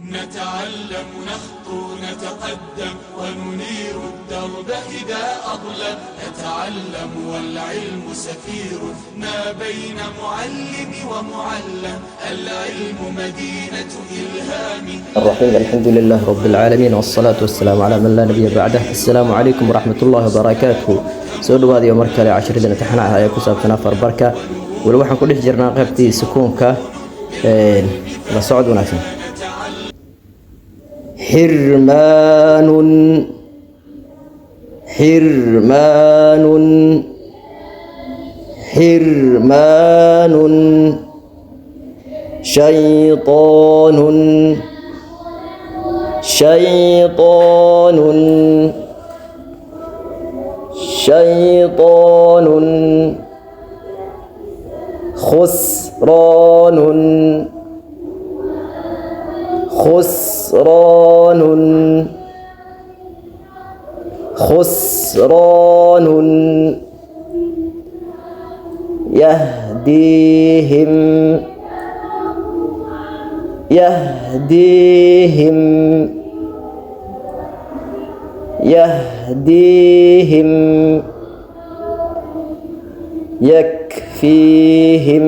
نتعلم نخطو نتقدم وننير الدرب إذا أظلم. نتعلم والعلم سفير ما بين معلم ومعلم. العلم مدينة إلهام الرحيم. الحمد لله رب العالمين والصلاة والسلام على من لا نبي بعده. السلام عليكم ورحمة الله وبركاته. soo dhawaad iyo markale casharada imtixaanaha ay ku saabsan afar barka wali waxaan ku dhex jirnaa qaybtii sukuunka la socod wanaagsan. xirmaanun xirmaanun xirmaanun shaytaanun shaytaanun شيطان خسران خسران خسران يهديهم يهديهم يهديهم يكفيهم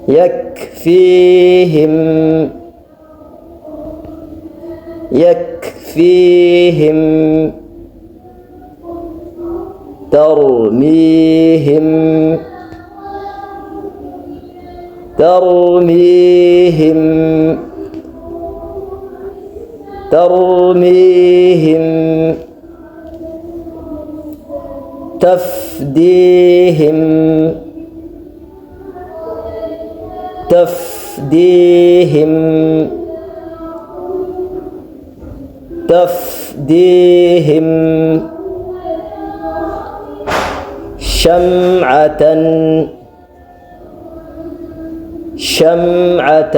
يكفيهم يكفيهم ترميهم ترميهم ترميهم تفديهم تفديهم تفديهم شمعة شمعة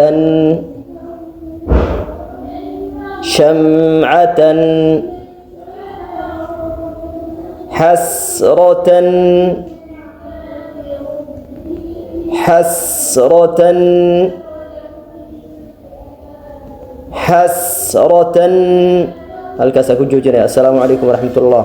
شمعة حسرة حسرة حسرة. هل كاسا كجوجنا. السلام عليكم ورحمة الله.